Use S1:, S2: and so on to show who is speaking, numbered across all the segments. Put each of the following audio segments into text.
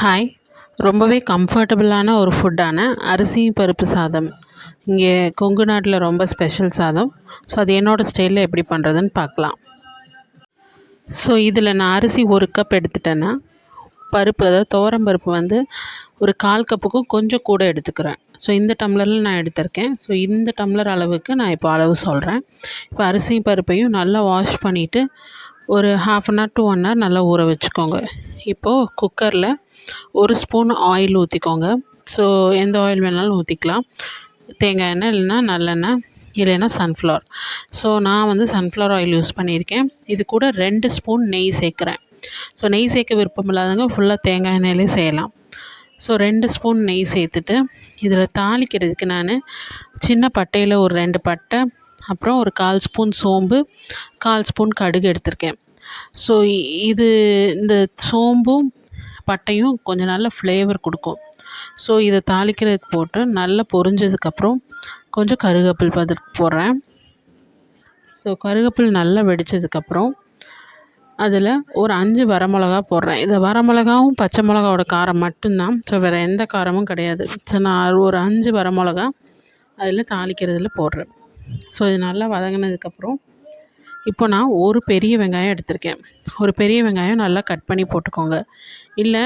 S1: Hi. ரொம்பவே கம்ஃபர்டபுளான ஒரு ஃபுட்டான அரிசி பருப்பு சாதம். இங்கே கொங்கு நாட்டில் ரொம்ப ஸ்பெஷல் சாதம். ஸோ அது என்னோடய ஸ்டைலில் எப்படி பண்ணுறதுன்னு பார்க்கலாம். ஸோ இதில் நான் அரிசி 1 கப் எடுத்துட்டேன்னா, பருப்பு அதாவது துவரம் பருப்பு வந்து ஒரு 1/4 கப்புக்கும் கொஞ்சம் கூட எடுத்துக்கிறேன். ஸோ இந்த டம்ளரில் நான் எடுத்திருக்கேன். ஸோ இந்த டம்ளர் அளவுக்கு நான் இப்போ அளவு சொல்கிறேன். இப்போ அரிசி பருப்பையும் நல்லா வாஷ் பண்ணிவிட்டு ஒரு 1/2 அன் ஹவர் to 1 ஹவர் நல்லா ஊற வச்சுக்கோங்க. இப்போது குக்கரில் 1 ஸ்பூன் ஆயில் ஊற்றிக்கோங்க. ஸோ எந்த ஆயில் வேணாலும் ஊற்றிக்கலாம். தேங்காய் எண்ணெய் இல்லைன்னா நல்லெண்ணெய் இல்லைன்னா சன்ஃப்ளவர். ஸோ நான் வந்து சன்ஃப்ளவர் ஆயில் யூஸ் பண்ணியிருக்கேன். இது கூட 2 ஸ்பூன் நெய் சேர்க்குறேன். ஸோ நெய் சேர்க்க விருப்பம் இல்லாதவங்க ஃபுல்லாக தேங்காய் எண்ணெயிலே செய்யலாம். ஸோ 2 ஸ்பூன் நெய் சேர்த்துட்டு இதில் தாளிக்கிறதுக்கு நான் சின்ன பட்டையில் ஒரு 2 பட்டை, அப்புறம் ஒரு 1/4 ஸ்பூன் சோம்பு, 1/4 ஸ்பூன் கடுகு எடுத்திருக்கேன். ஸோ இந்த சோம்பும் பட்டையும் கொஞ்சம் நல்ல ஃப்ளேவர் கொடுக்கும். ஸோ இதை தாளிக்கிறதுக்கு போட்டு நல்லா பொரிஞ்சதுக்கப்புறம் கொஞ்சம் கருவேப்பில் போடுறேன். ஸோ கருவேப்பில் நல்லா வெடித்ததுக்கப்புறம் அதில் ஒரு 5 வரமிளகா போடுறேன். இது வரமிளகாவும் பச்சை மிளகாவோட காரம் மட்டும்தான். ஸோ வேறு எந்த காரமும் கிடையாது. ஸோ நான் ஒரு 5 வரமிளகா அதில் தாளிக்கிறதுல போடுறேன். ஸோ இது நல்லா வதங்கினதுக்கப்புறம் இப்போ நான் ஒரு பெரிய வெங்காயம் எடுத்திருக்கேன். ஒரு பெரிய வெங்காயம் நல்லா கட் பண்ணி போட்டுக்கோங்க. இல்லை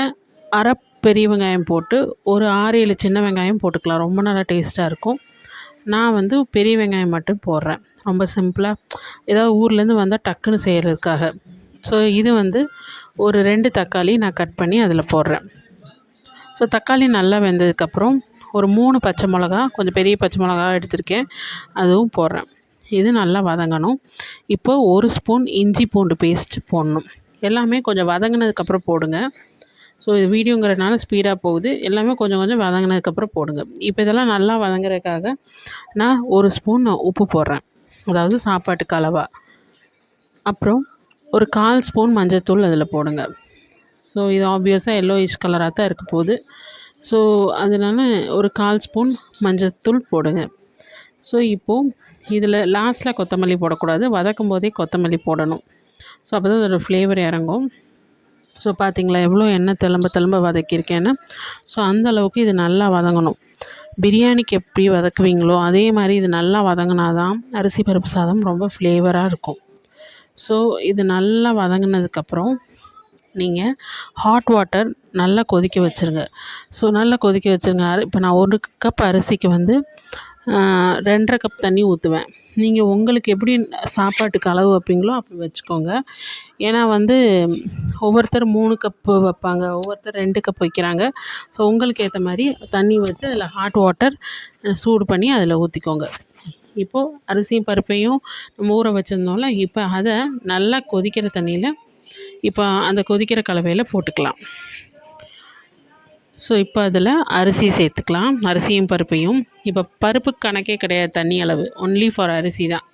S1: அரை பெரிய வெங்காயம் போட்டு ஒரு 6-7 சின்ன வெங்காயம் போட்டுக்கலாம். ரொம்ப நல்லா டேஸ்ட்டாக இருக்கும். நான் வந்து பெரிய வெங்காயம் மட்டும் போடுறேன். ரொம்ப சிம்பிளாக ஏதாவது ஊர்லேருந்து வந்தால் டக்குன்னு செய்கிறதுக்காக. ஸோ இது வந்து ஒரு 2 தக்காளி நான் கட் பண்ணி அதில் போடுறேன். ஸோ தக்காளி நல்லா வெந்ததுக்கப்புறம் ஒரு 3 பச்சை மிளகா, கொஞ்சம் பெரிய பச்சை மிளகா எடுத்திருக்கேன், அதுவும் போடுறேன். இது நல்லா வதங்கணும். இப்போது 1 ஸ்பூன் இஞ்சி பூண்டு பேஸ்ட்டு போடணும். எல்லாமே கொஞ்சம் வதங்கினதுக்கப்புறம் போடுங்க. ஸோ இது வீடியோங்கிறதுனால ஸ்பீடாக போகுது. எல்லாமே கொஞ்சம் கொஞ்சம் வதங்கினதுக்கப்புறம் போடுங்க. இப்போ இதெல்லாம் நல்லா வதங்குறதுக்காக நான் 1 ஸ்பூன் உப்பு போடுறேன், அதாவது சாப்பாட்டுக்கு அளவா. அப்புறம் ஒரு 1/4 ஸ்பூன் மஞ்சள்தூள் அதில் போடுங்க. ஸோ இது ஆப்வியஸாக எல்லோயிஷ் கலராக தான் இருக்க போகுது. ஸோ அதனால ஒரு 1/4 ஸ்பூன் மஞ்சள்தூள் போடுங்க. ஸோ இப்போது இதில் லாஸ்ட்டில் கொத்தமல்லி போடக்கூடாது, வதக்கும் போதே கொத்தமல்லி போடணும். ஸோ அப்போ தான் அதோடய ஃப்ளேவர் இறங்கும். ஸோ பார்த்திங்களா எவ்வளோ எண்ணெய் திரும்ப வதக்கியிருக்கேன்னு. ஸோ அந்த அளவுக்கு இது நல்லா வதங்கணும். பிரியாணிக்கு எப்படி வதக்குவீங்களோ அதே மாதிரி இது நல்லா வதங்கினா தான் அரிசி பருப்பு சாதம் ரொம்ப ஃப்ளேவராக இருக்கும். ஸோ இது நல்லா வதங்கினதுக்கப்புறம் நீங்கள் ஹாட் வாட்டர் நல்லா கொதிக்க வச்சுருங்க. ஸோ நல்லா கொதிக்க வச்சுருங்க. இப்போ நான் 1 கப் அரிசிக்கு வந்து 2.5 கப் தண்ணி ஊற்றுவேன். நீங்கள் உங்களுக்கு எப்படி சாப்பாட்டுக்கு அளவு வைப்பீங்களோ அப்படி வச்சுக்கோங்க. ஏன்னா வந்து ஒவ்வொருத்தர் 3 கப்பு வைப்பாங்க, ஒவ்வொருத்தர் 2 கப் வைக்கிறாங்க. ஸோ உங்களுக்கு ஏற்ற மாதிரி தண்ணி வச்சு அதில் ஹாட் வாட்டர் சூடு பண்ணி அதில் ஊற்றிக்கோங்க. இப்போது அரிசியும் பருப்பையும் நம்ம ஊற வச்சுருந்தோம்ல, இப்போ அதை நல்லா கொதிக்கிற தண்ணியில் இப்போ அந்த கொதிக்கிற கலவையில் போட்டுக்கலாம். ஸோ இப்போ அதில் அரிசி சேர்த்துக்கலாம், அரிசியும் பருப்பையும். இப்போ பருப்புக்கு கணக்கே கிடையாது தண்ணி அளவு, ஒன்லி ஃபார் அரிசி தான்.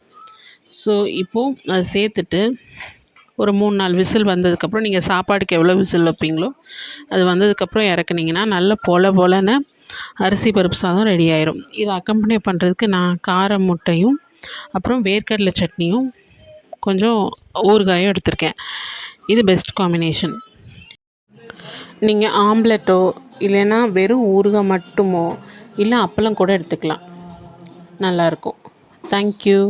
S1: ஸோ இப்போது அதை சேர்த்துட்டு ஒரு 3-4 விசில் வந்ததுக்கப்புறம் நீங்கள் சாப்பாடுக்கு எவ்வளோ விசில் வைப்பீங்களோ அது வந்ததுக்கப்புறம் இறக்குனீங்கன்னா நல்ல பொலன்னு அரிசி பருப்பு சாதம் ரெடி ஆயிரும். இதை அக்கம்பனி பண்ணுறதுக்கு நான் கார முட்டையும் அப்புறம் வேர்க்கடலை சட்னியும் கொஞ்சம் ஊறுகாயும் எடுத்திருக்கேன். இது பெஸ்ட் காம்பினேஷன். நீங்கள் ஆம்லெட்டோ இல்லைன்னா வெறும் ஊறுகாய் மட்டுமோ இல்லை அப்பளம் கூட எடுத்துக்கலாம், நல்லாயிருக்கும். தேங்க்யூ.